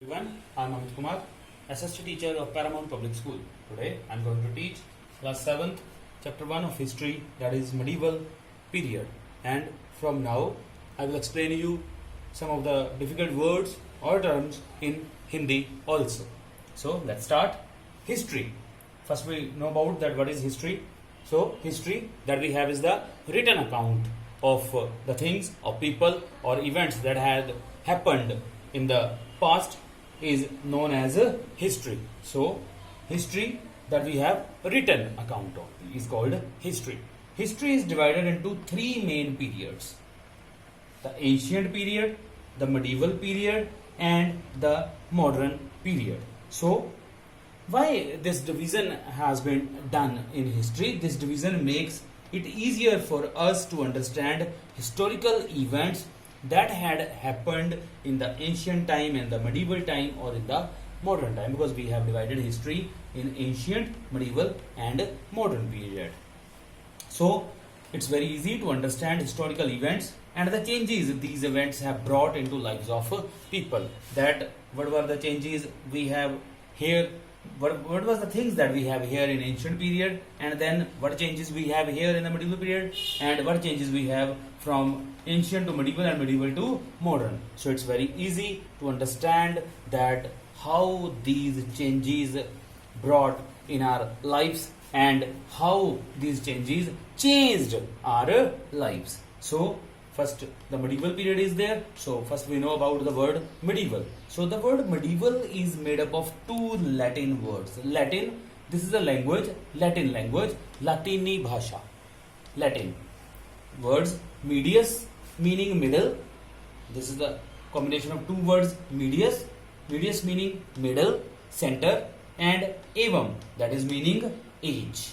Everyone, I am Amit Kumar, S.St teacher of Paramount Public School. Today I am going to teach class 7th, chapter 1 of history, that is medieval period. And from now I will explain you some of the difficult words or terms in Hindi also. So let's start. History. First we know about that what is history. So history that we have is the written account of the things or people or events that had happened in the past is known as a history. So history that we have written account of is called history. History is divided into three main periods: the ancient period, the medieval period, and the modern period. So why this division has been done in history? This division makes it easier for us to understand historical events that had happened in the ancient time and the medieval time or in the modern time, because we have divided history in ancient, medieval and modern period. So it's very easy to understand historical events and the changes these events have brought into lives of people. That what were the changes we have here, what was the things that we have here in ancient period, and then what changes we have here in the medieval period, and what changes we have from ancient to medieval and medieval to modern. So it's very easy to understand that how these changes brought in our lives and how these changes changed our lives. So first the medieval period is there. So first we know about the word medieval. So the word medieval is made up of two Latin words. Latin, this is a language, Latin language, Latini bhasha. Latin words, medius meaning middle. This is the combination of two words, medius meaning middle, center, and avam, that is meaning age.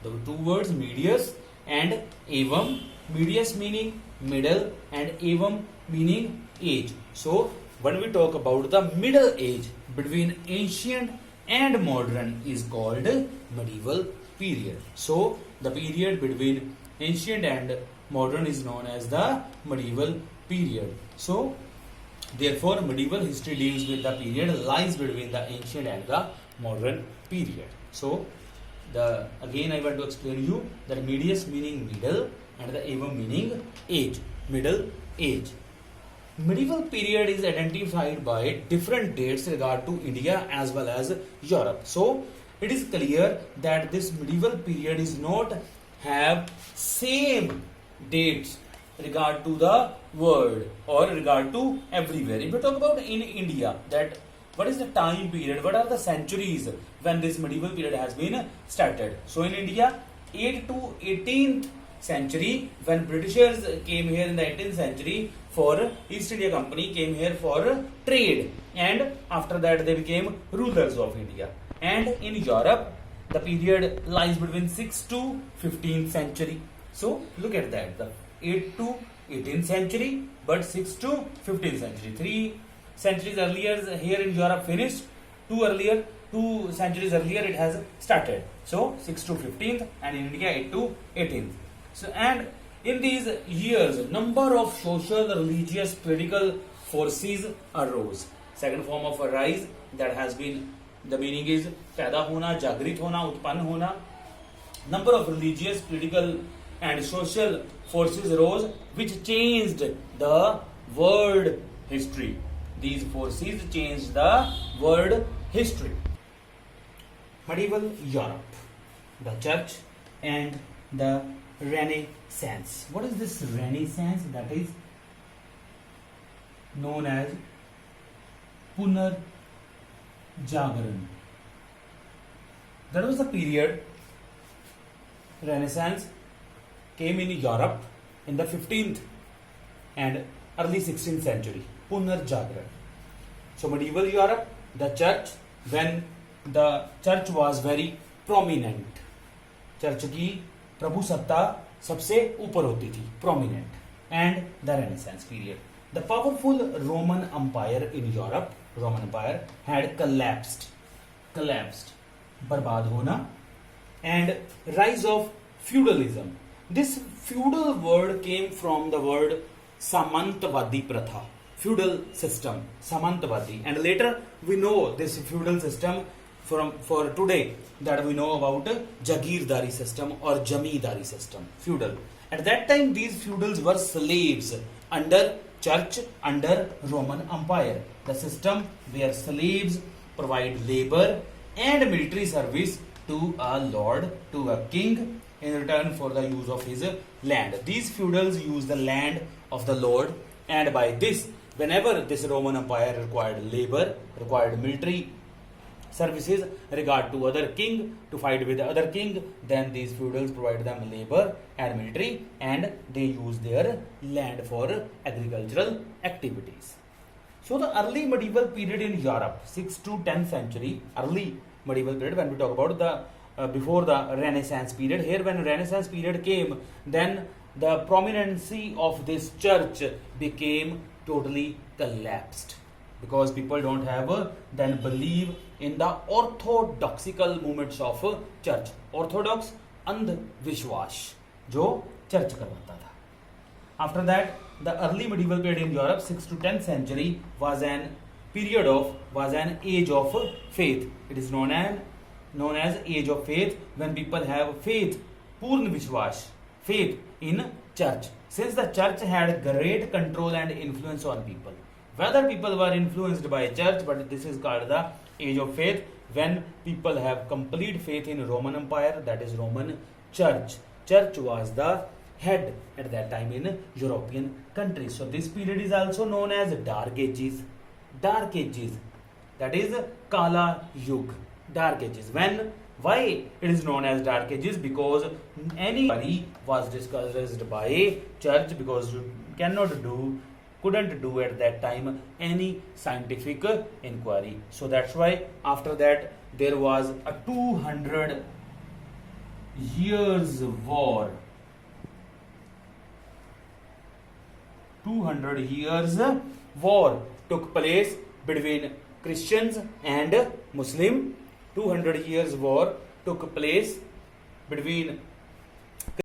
The two words medius and avam, medius meaning middle and avam meaning age. So when we talk about the middle age between ancient and modern is called medieval period. So the period between ancient and modern is known as the medieval period. So therefore medieval history deals with the period lies between the ancient and the modern period. So again I want to explain you that medius meaning middle and the avam meaning age, middle age. Medieval period is identified by different dates regard to India as well as Europe. So it is clear that this medieval period is not have same dates regard to the world or regard to everywhere. If we talk about in India, that what is the time period, what are the centuries when this medieval period has been started? So in India, 8th to 18th century, when Britishers came here in the 18th century for East India Company, came here for trade, and after that they became rulers of India. And in Europe, the period lies between 6th to 15th century. So look at that, the 8th to 18th century, but 6th to 15th century. 3 centuries earlier here in Europe finished, 2 centuries earlier it has started. So 6th to 15th, and in India 8th to 18th. So and in these years, number of social, religious, political forces arose. Second form of arise, that has been, the meaning is पैदा होना, जागृत होना, उत्पन्न होना. Number of religious, political and social forces arose which changed the world history. These forces changed the world history. Medieval Europe, the church and the Renaissance. What is this Renaissance? That is known as Punar Jagaran. That was the period Renaissance came in Europe in the 15th and early 16th century. Punar Jagaran. So medieval Europe, the church, when the church was very prominent, church की प्रभु सत्ता सबसे ऊपर होती थी, prominent, and the Renaissance period. The powerful Roman Empire in Europe, Roman Empire, had collapsed, बर्बाद होना, and rise of feudalism. This feudal word came from the word Samantavadi Pratha. feudal system, Samantavadi. And later we know this feudal system for today, that we know about Jagirdari system or Jamidari system, feudal. At that time these feudals were slaves under church, under Roman Empire. The system where slaves provide labor and military service to a lord, to a king, in return for the use of his land. These feudals use the land of the lord, and by this, whenever this Roman Empire required labor, required military services, regard to other king, to fight with the other king, then these feudals provide them labor and military, and they use their land for agricultural activities. So the early medieval period in Europe, 6th to 10th century, early medieval period, when we talk about the before the Renaissance period, here when Renaissance period came, then the prominency of this church became totally collapsed, because people don't have then believe in the orthodoxical movements of church. Orthodox अंधविश्वास जो church करवाता था. After that, the early medieval period in Europe, 6th to 10th century, was an age of faith. It is known as age of faith, when people have faith, Purn Vishwas, faith in church. Since the church had great control and influence on people, whether people were influenced by church, but this is called the age of faith, when people have complete faith in Roman Empire, that is Roman church. Church was the head at that time in European countries. So this period is also known as Dark Ages. Dark Ages, that is Kala Yug. Dark Ages. Why it is known as Dark Ages? Because anybody was discouraged by church, because you couldn't do at that time any scientific inquiry. So that's why after that there was a 200 years war. 200 years war took place between Christians and Muslim. 200 years war took place between